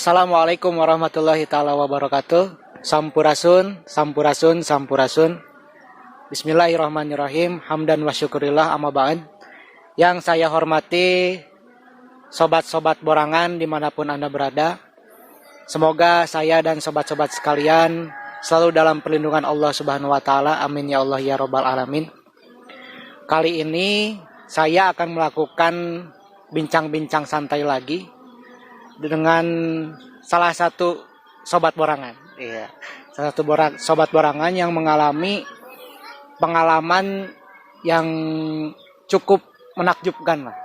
Assalamualaikum warahmatullahi taala wabarakatuh. Sampurasun, sampurasun, sampurasun. Bismillahirrahmanirrahim. Hamdan wa syukurillah amma ba'd. Yang saya hormati sobat-sobat borangan dimanapun Anda berada. Semoga saya dan sobat-sobat sekalian selalu dalam perlindungan Allah Subhanahu wa taala. Amin ya Allah ya rabbal alamin. Kali ini saya akan melakukan bincang-bincang santai lagi dengan salah satu sobat borangan. Iya, salah satu sobat borangan yang mengalami pengalaman yang cukup menakjubkan lah.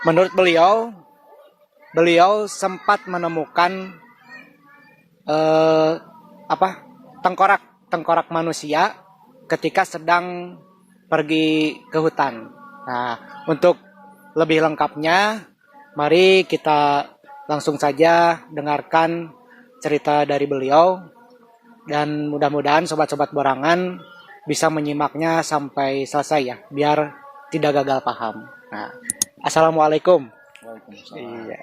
Menurut beliau sempat menemukan tengkorak manusia ketika sedang pergi ke hutan. Nah, untuk lebih lengkapnya, mari kita langsung saja dengarkan cerita dari beliau dan mudah-mudahan sobat-sobat borangan bisa menyimaknya sampai selesai ya, biar tidak gagal paham. Nah, Assalamualaikum. Waalaikumsalam. Iya.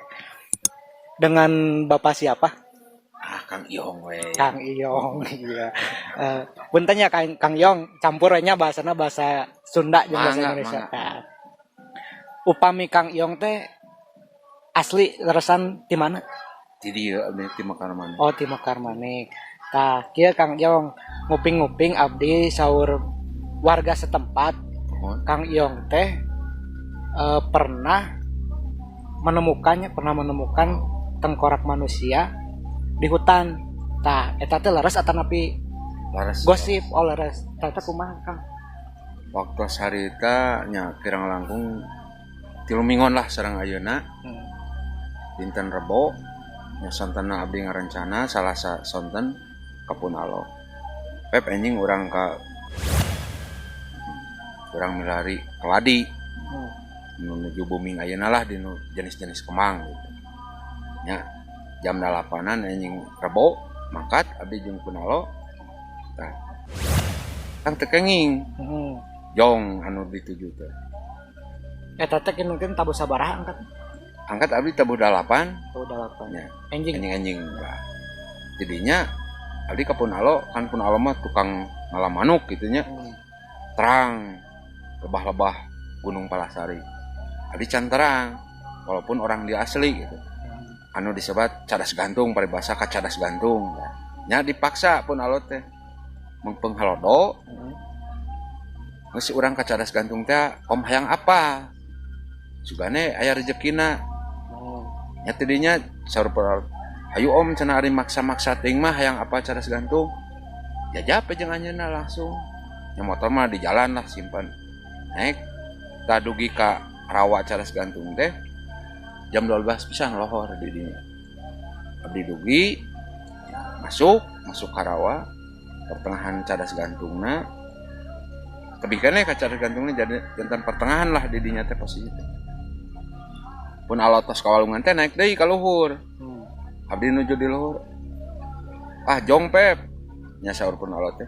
Dengan Bapak siapa? Kang Iyong we. Kang Iyong. Iya. Buntanya Kang Iyong, campurnya bahasana bahasa Sunda jeung bahasa Indonesia. Nah, upami Kang Iyong teh asli leresan di mana? Di dieu abdi ti Mekar Maneh. Oh, di Mekar Maneh. Tah, kieu Kang Iyong nguping-nguping abdi saur warga setempat. Kang Iyong teh pernah menemukan tengkorak manusia di hutan. Tah, eta teh leres atanapi Laras gosip leres. Tah kumaha Kang? waktu sarita nya kirang langkung 3 minggon lah sareng ayeuna. Dinten Rebo nya sontena abdi ngarencana salah sonten ka Punalo. Pep anjing urang milari keladi. Menuju Buming ayeuna lah di jenis-jenis kemang gitu. Nya jam 8-an anjing Rebo mangkat abdi jeung Punalo. Tah. Kang teu kenging. Jong anu dituju teh. Eta teh mungkin tabu sabaraha Angkat abdi tabuh 8. Tabu 8. Ya. Anjing. Anjing. Nah, jadinya abdi ka Punalo, kan Punalo mah tukang ngalam manuk gitu nya. Terang lebah-lebah Gunung Palasari. Abdi can terang walaupun orang dia asli gitu. Anu disebut cadas gantung paribasa ka cadas gantung. Nya dipaksa Punalo teh mengpeng halodo. Geus urang ka cadas gantung teh om hayang apa? Sugane aya rezekina. Nya tidinya saur hayu om cenah ari maksa-maksa teuing mah hayang apa cadas gantung. Jajap jeung anjeunna langsung. Nya motor mah di jalan lah simpan. Naik tadugi ka rawa cadas gantung teh jam 12 pisan lohor di dinya. Abdi dugi masuk ka rawa pertengahan cadas gantungna. Tebikane ka cadas gantungna jadi jantan pertengahan lah di dinya teh posisi teh. Pun alotos kawalungan teh naik deui ka luhur. Abdi nuju di luhur. Jong Pep. Nya saur pun alot teh.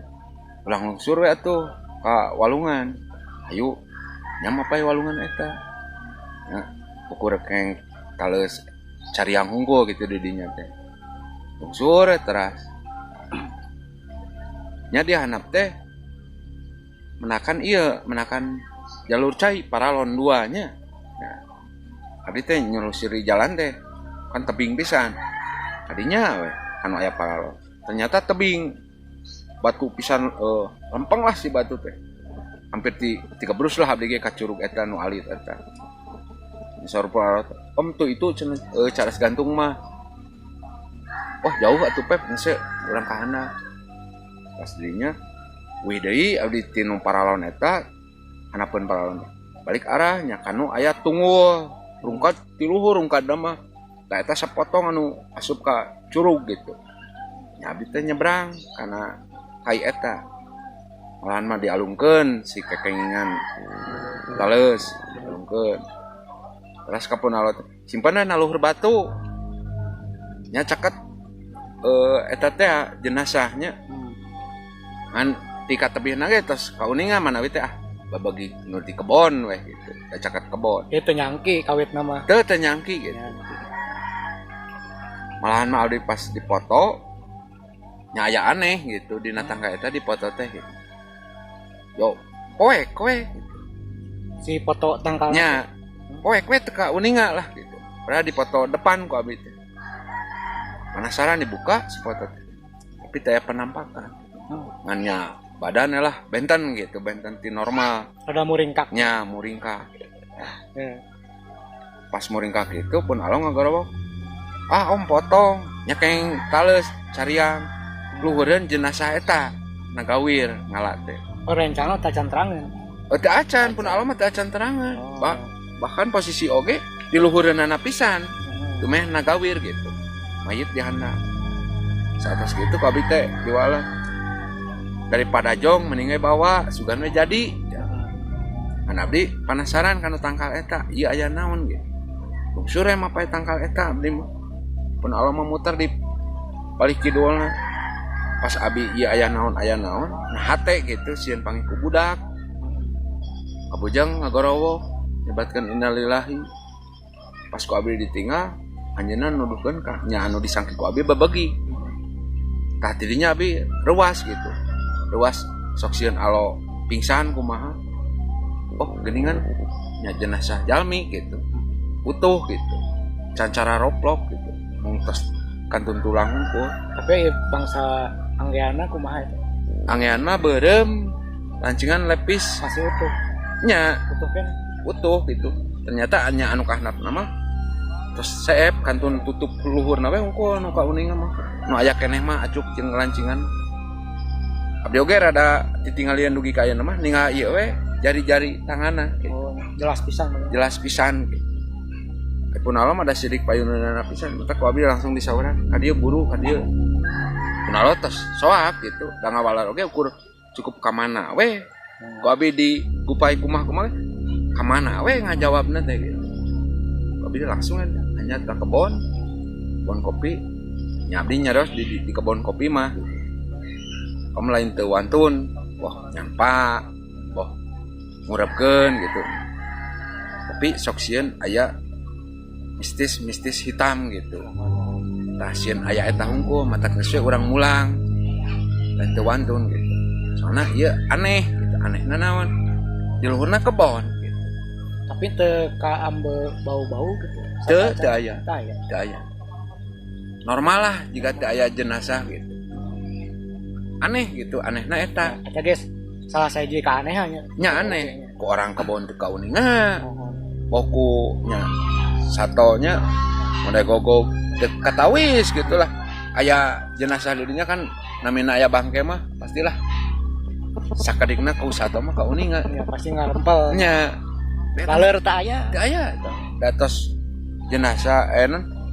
Ulang lungsur we atuh ka walungan. Hayu nya mah pae walungan eta. Nya ukur keng kaleus cariang hungkul gitu di dinya teh. Lungsur teras. Nya dia handap teh menakan jalur cai paralon 2 nya. Nah, abdi teh nyelusuri jalan teh kan tebing pisan. Tadinya we anu aya paralon. Ternyata tebing batu pisan lempeng lah si batu teh. Hampir 3 brus lah abdi ge ka curug eta nu alit eta. Saur paralon. Om tuh itu cadas gantung mah. Wah, jauh atuh Pep, nase urang ka handap. Pas dinya wih deui abdi tinu paralon eta hanapeun paralon. Balik arahnya kanu aya tunggul. Rungkat ti luhur rungkat mah. Da eta sapotong anu asup ka curug gitu. Nya abdi teh nyebrang kana kai eta. Malahan mah dialungkeun si kekengingan. Tales dialungkeun. Terus ka Punalo teh simpanna na luhur batu. Nya caket eta teh jenazahnya. Kan ti ka tebihna ge tos kauningan manawi teh babagi nu di kebon weh gitu, caket kebon. Itu nyangki kawit nama. Teu nyangki gitu. malahan mah abdi pas dipoto nya aya aneh gitu dina tangga eta dipoto teh gitu. Yo poek we Si foto tangkal. nya poek we teu ka uninga lah gitu. Padahal dipoto depan ku abdi teh. Penasaran dibuka si foto teh. Tapi teh penampakan. Ngannya badannya lah benten gitu, benten ti normal. Ada muringkak. Nya muringkak. Ya. Pas muringkak itu pun alo ngagorowok. Ah om potong nyakeng tales carian luhureun jenazah eta nagawir ngalat teh. Oh rencana tak cantrangan. Teu acan pun alo mah teu acan terangan. Oh. Bahkan posisi oge di luhureunana pisan. Teu meh nagawir gitu. Mayit di handap. Saat gitu ku abdi teh diwala. Daripada jong mending bawa sugan we jadi. Kan abdi penasaran kana tangkal eta, ieu aya naon gitu. Bungsur mah pae tangkal eta abdi mah. Pun Allah memutar di balik kidulna. Pas abi ieu aya naon nah hate gitu sieun pangiku budak. Kabujang ngagorowo nyebatkeun innalillahi. Pas ku abi ditinggal anjeunna nuduhkeun ka nya anu disangki ku abi babagi. Tah tidinya abi reuas gitu. Reuas sok sieun alo pingsan kumaha. Oh geuningan nya jenazah jalmi gitu. Utuh gitu. Cancara roplok gitu. Mung tos kantun tulang hungkul. Tapi bangsa anggeana kumaha itu? Anggean mah beureum lancingan lepis Masih utuh. nya Utuh kan? utuh gitu. Ternyata anya anu kahnapna mah terus seep kantun tutup luhurna we hungkul nu kauningan mah. Nu aya keneh mah acuk jeung lancingan. Abdi oge rada titinggalian dugi ka ayeuna mah ningal ieu we jari-jari tanganna gitu. Oh, jelas pisan. Jelas pisan gitu. Pun alo ada sidik payunana pisan, mata ku abdi langsung disauran. Ka dieu buru, ka dieu. Pun alo tos soak gitu. Da ngawalar oge ukur cukup ka mana we. Ku abdi di gupai kumah-kumah ka mana we ngajawabna teh gitu. Ku abdi langsung hanya ka kebon kopi. Nya abdi nyaros di kebon kopi mah. Om lain teu wantun, wah nyampa, wah ngurepkeun gitu. Tapi sok sieun aya mistis hitam gitu. Tah sieun aya eta hungkul mata geus we urang mulang. Dan teu wantun gitu. Soalna ieu aneh gitu, anehna naon? Di luhurna kebon gitu. Tapi teu ka ambe bau-bau gitu. Teu aya. Teu aya. Normal lah jika teu aya jenazah gitu. Aneh gitu, anehna eta. Eta guys, salah sahiji keanehannya. Nya aneh, ku orang kebon teu kauningan. Boku nya satonya model gogog katawis gitulah. Aya jenazah didinya kan namina aya bangke mah pastilah sakadikna ka sato mah kauningan. Ya pasti ngarempel. Nya Baler teu aya. teu aya eta. Datos jenazah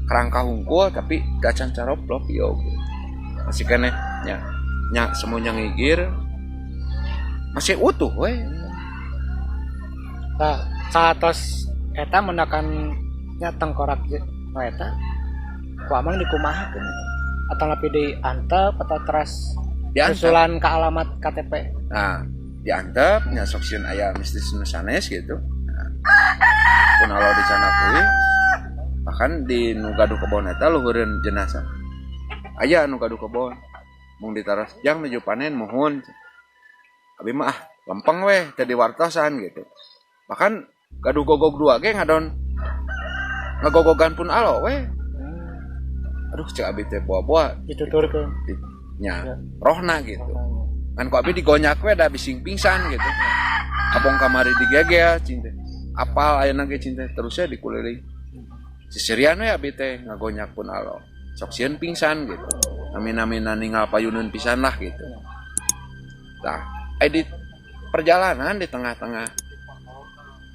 kerangka hungkul tapi gacan caroplok yo. Masih keneh nya semuanya ngigir. Masih utuh we. Nah, saatos eta menakan nya tengkorak eta ku amang dikumahakeun atau lapi diantep atau teras Diantep. susulan ke alamat KTP. Nah, diantep nya sok sieun aya mistis nu sanes gitu. Nah, pun alo di sana kuy. Bahkan di nu gaduh kebon eta luhureun jenazah. Aya nu gaduh kebon. Mung ditaras jang nuju panen mohon. Abi mah lempeng weh teu diwartosan gitu. Bahkan gaduh gogog dua ge ngadon ngagogogan pun alo weh. Aduh cek abi teh boa-boa Dituturkeun. nya rohna gitu. Kan ku abi digonyak we da bising pingsan gitu. Abong kamari digegel cinta. Apal ayeuna ge cinta terusnya dikuliling. Sisirian we abi teh ngagonyak pun alo. Sok sieun pingsan gitu. Amin-aminan ninggal payuneun pisan lah gitu. Tah, di perjalanan di tengah-tengah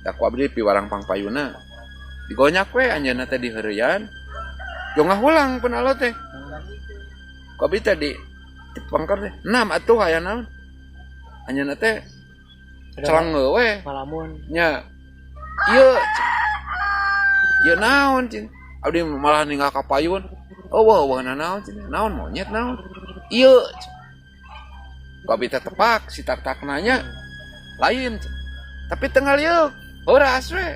da ku abdi piwarang pangpayuna digonyak we anjeunna teh diheureyan. Jo ngahulang pun alo teh. Ku abdi teh di pangkar teh. Nam atuh aya naon? Anjeunna teh celengeu we. Malamun Nya ieu ieu naon cing abdi malah ninggal ka payun. Oh wah naon cing naon monyet naon ieu ku abdi teh tepak si tak nanya lain cing. Tapi tengah liuk horas we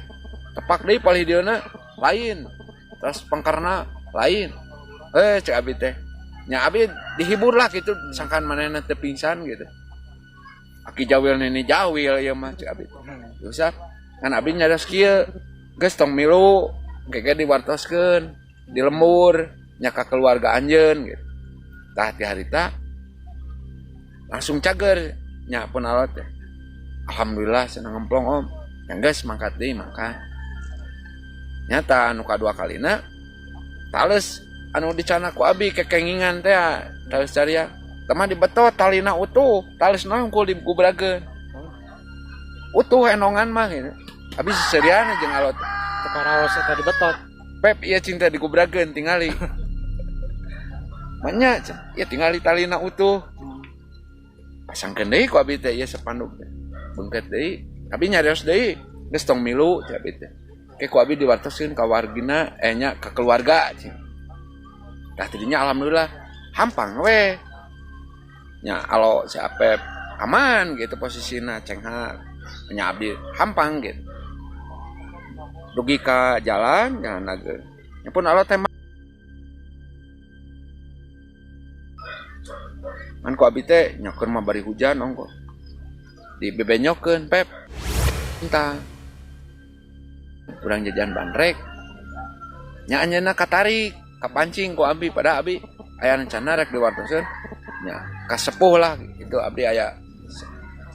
tepak deui palih dieuna lain terus pangkarna lain cek abi teh nya abi dihibur lah gitu sangkan manehna teu pingsan gitu aki jawil nini jawil ya mah cek abi usah kan abi nyadas kieu geus tong milu keke diwartoskeun di lembur nya ka keluarga anjeun gitu tah ti harita langsung cager nya pun alot teh alhamdulillah senang ngemplong om yang geus mangkat deui makan nyata anu kadua kalina tales anu dicana ku abi kekengingan teh tales caria temah dibetot talina utuh tales nongkul digubrageun utuh enongan mah gitu abi seserian jeung alot Tekaraos eta dibetot. pep ieu cinta digubrageun tingali banyak ya tingali talina utuh pasangkeun deui ku abi teh ieu sepanduk teh beungket deui abi nyarios deui geus tong milu cek abi teh ke ku abi diwartoskeun ka wargina nya ka keluarga cing tah tidinya alhamdulillah hampang we nya alo si Apep aman gitu posisina cenghar nya abdi hampang gitu dugi ka jalan nageun nya pun alo teh man ku abi teh nyokeun mah bari hujan ongko dibebenyokeun Pep entah urang jajan bandrek nya anjeunna katarik kapancing ku abi pada abi aya rencana rek diwartoseun nya kasepuh lah gitu abdi aya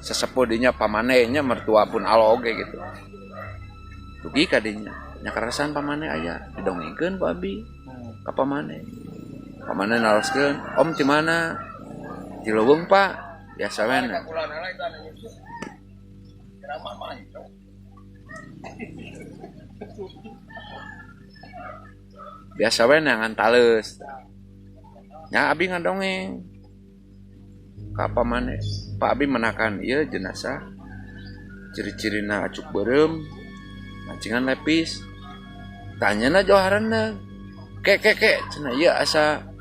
sesepuh dinya pamane nya mertua pun alo oge gitu dugi ka dinya nya karasan pamane aya didongengkeun ku abi ka pamane naroskeun om di mana di Leuweung Pak biasa we biasa we nangan tales nya abi ngadongeng ka pamane Pak abi menakan ieu jenazah ciri-cirina acuk beureum mancingan lepis tanyana joharanna kek cenah ieu asa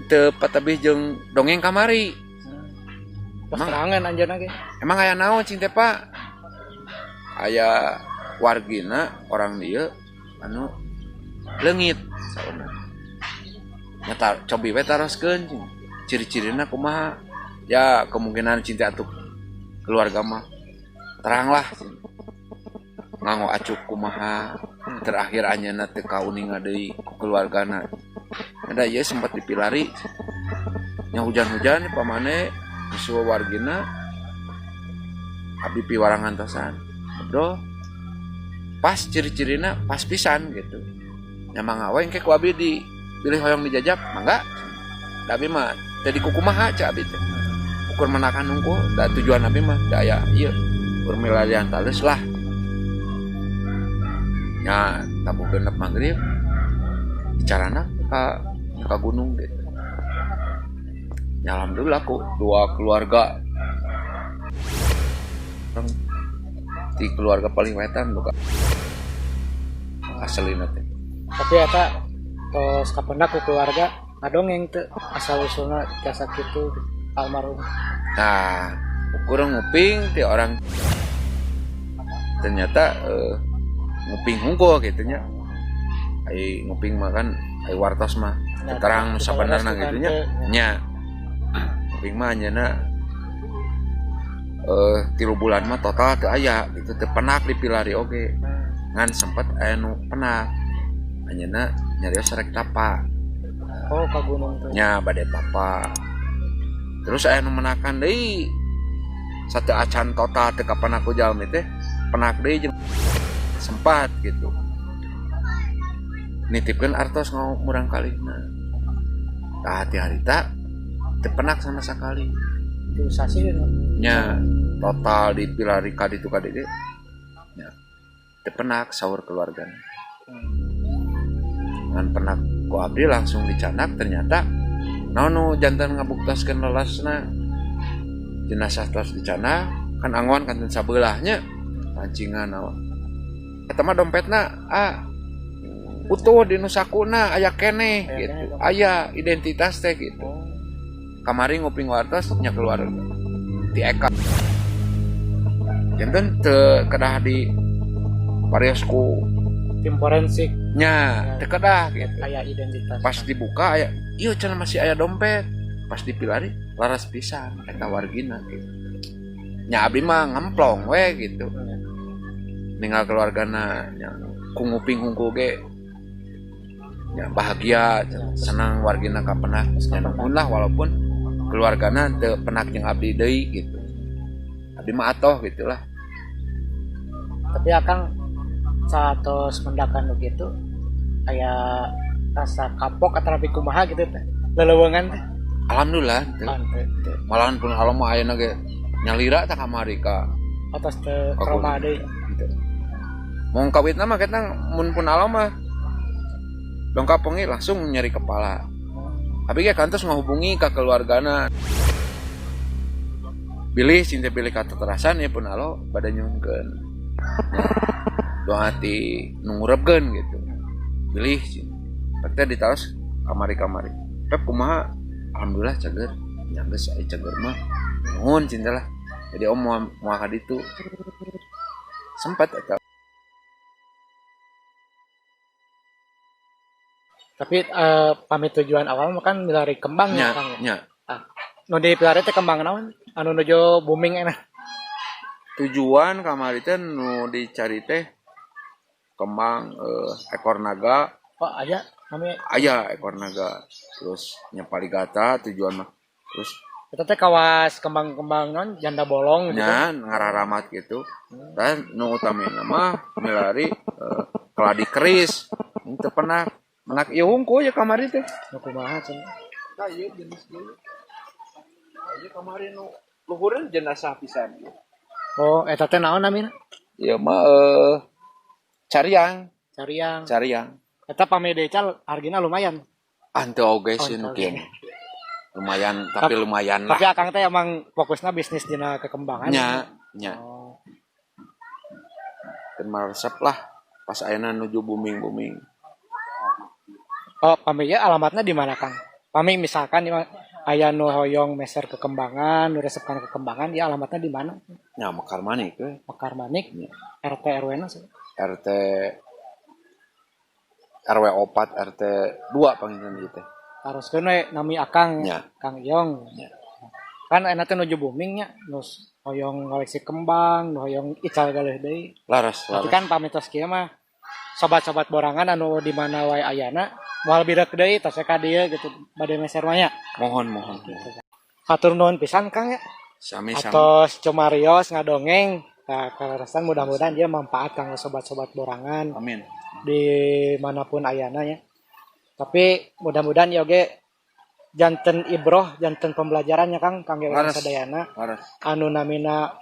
teu patabih jeung dongeng kamari Keterangan anjeunna ge. emang aya naon cing teh Pak aya wargina orang dieu anu leungit sauna nya cobi we taroskeun ciri-cirina kumaha ya kemungkinan cinta atuh keluarga mah terang lah nganggo acuk kumaha terakhir anjeunna teu kauninga deui ku keluargana ada ieu sempat dipilari nya hujan-hujan pamane musuh wargina abi piwarangan tosan bro pas ciri-cirina pas pisan gitu nya mangga we engke ku abi dipilih hoyong dijajab mangga da abi mah teh di kukumaha ca abi teh ukur menakan nungku da tujuan abi mah da aya ieu urmilarian tales lah nya tabu genep magrib bicarana ka gunung gitu ya alhamdulillah ku dua keluarga di keluarga paling wetan buka asalina teh Tapi eta tos kapendak ku keluarga ngadongeng teu asal usulna jasa kitu almarhum. nah kurang nguping ti orang ternyata nguping hungkul gitu nya ai nguping makan ai wartos mah terang sabenerna gitu nya nguping mah nyeuna 3 bulan mah total teu aya gitu teu penak dipilari oge ngan sempet aya nu penak anjeunna nyarios rek tapa Oh ka gunung teh nya bade tapa terus aya nu menakan deui satu acan total teu kapan aku jalmi teh penak deui jeung sempat gitu nitipkeun artos ngomurang kalihna tah hati harita teu penak sama sakali itu sasieun nya total dipilari ka ditu ka dieu nya teu penak saur keluargana ngan penak ku abdi langsung dicanak ternyata naon jantan ngabuktaskeun lelasna jenazah tos dicanak kan angon kanten sabelahnya pancingan naon eta mah dompetna utuh di nu sakuna aya keneh gitu aya identitas teh gitu kamari nguping wartos nya keluar di eka janten teu kedah di pariosku tim forensik nya teu dah gitu. kayak identitas. Pas dibuka aya ieu cenah masih aya dompet. Pas dipilari laras pisan eta wargina gitu. Nya abdi mah ngemplong we gitu. Ninggal keluargana nya kunguping hungku ge ya bahagia senang wargina kapenah nyanungkeun lah walaupun keluargana teu penak jeung abdi deui gitu. Abdi mah atoh gitulah. Tapi akang saat mendakan begitu kayak rasa kapok atau rapi kumaha gitu teh. Leleuweungan teh. Alhamdulillah teu. Malahan pun halam mah ayeuna ge nyalira tah kamari ka Atas teh trauma deui. Mau kawitna mah kita mun pun alam mah dongkap pengi langsung nyeri kepala. Tapi ge kantos ngahubungi ka keluargana. Bilih cinta bilih kata terasan ya pun alo bade nyunkeun. Doa hati nungurebkeun gitu. Bilih teh ditaos kamari-kamari. Pep kumaha? Alhamdulillah cager. Nya geus aya cager mah. Nuhun cinta lah. Jadi om moal ka ditu. Sempat eta. Tapi pamit tujuan awal mah kan milari kembang ya Kang. Nya. Nu dipilari teh kembang naon? Anu nuju booming enak. Tujuan kamari teh nu dicari teh kembang ekor naga. Oh, aya namanya. Aya ekor naga. Terus nya paligata tujuan mah. Terus Eta teh kawas kembang-kembang non janda bolong gitu. nya ngararamat gitu. Dan nu utamina mah milari keladi keris. Teu pernah menak ieu hungkul ya kamari teh. Nu kumaha cenah. Tah ieu jenis ieu. Ieu kamari nu luhureun jenazah pisan. Oh, eta teh naon namina? Ieu mah cariang. Cariang. Eta pamedecal hargina lumayan. Ante oge sih nu kieu. Lumayan tapi lumayan lah. Tapi akang teh emang fokusnya bisnis dina kekembangan. Nya. Oh. Dan resep lah pas ayeuna nuju booming. Oh, pami ya alamatnya di mana Kang? Pami misalkan aya nu hoyong meser kekembangan, nu resepkan kekembangan, ya alamatnya di mana? Nya Mekar Manik we. Mekar Manik, RT RW-na sih. RT RW 4 RT 2 panggilna ieu teh. Haruskeun we nami Akang, Ya. Kang Yong. Ya. Kan enak teh nuju booming nya, nu hoyong ngoleksi kembang, nu hoyong ical galeh deui. Laras. Tapi kan pamitos kieu mah sobat-sobat borangan anu di mana wae ayana moal birek deui tos ka dieu gitu bade meser mah nya. Mohon. Hatur nuhun pisan Kang ya. Sami-sami. Atos Comarios ngadongeng. Nah, karasan mudah-mudahan dia manfaat kanggo sobat-sobat borangan Amin. di manapun ayana ya. Tapi mudah-mudahan ya oge janten ibroh, janten pembelajarannya Kang kangge urang sadayana. Laras. Anu namina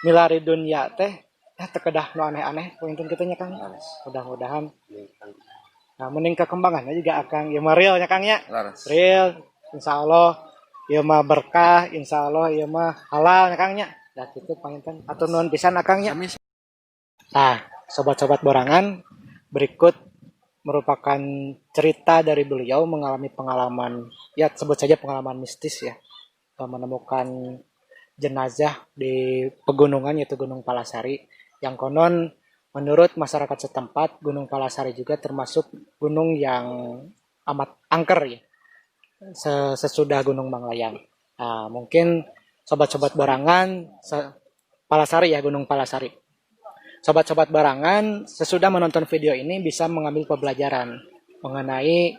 milari dunya teh teu kedah nu aneh-aneh pointen kitu nya Kang. Mudah-mudahan nah mending kekembangannya juga Akang ya mah real nya Kang ya. Laras. Real insyaallah ieu mah berkah, insyaallah ieu mah halal nya Kang nya. Da kitu panginten atur nuhun pisan Akang nya. Nah, sobat-sobat borangan, berikut merupakan cerita dari beliau mengalami pengalaman, ya sebut saja pengalaman mistis ya, menemukan jenazah di pegunungan yaitu Gunung Palasari, yang konon menurut masyarakat setempat Gunung Palasari juga termasuk gunung yang amat angker ya, sesudah Gunung Manglayang. Nah, mungkin sobat-sobat borangan, Palasari ya, Gunung Palasari. Sobat-sobat barangan, sesudah menonton video ini bisa mengambil pembelajaran mengenai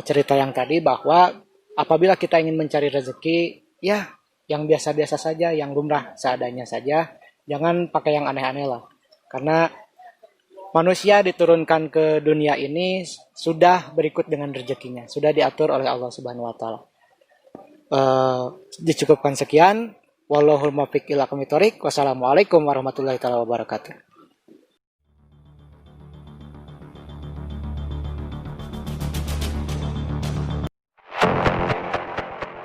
cerita yang tadi bahwa apabila kita ingin mencari rezeki, ya yang biasa-biasa saja, yang lumrah seadanya saja, jangan pakai yang aneh-aneh lah. Karena manusia diturunkan ke dunia ini sudah berikut dengan rezekinya, sudah diatur oleh Allah Subhanahu wa taala. Dicukupkan sekian. Wallahul muwaffiq ila aqwamit thoriq. Wassalamualaikum warahmatullahi wabarakatuh.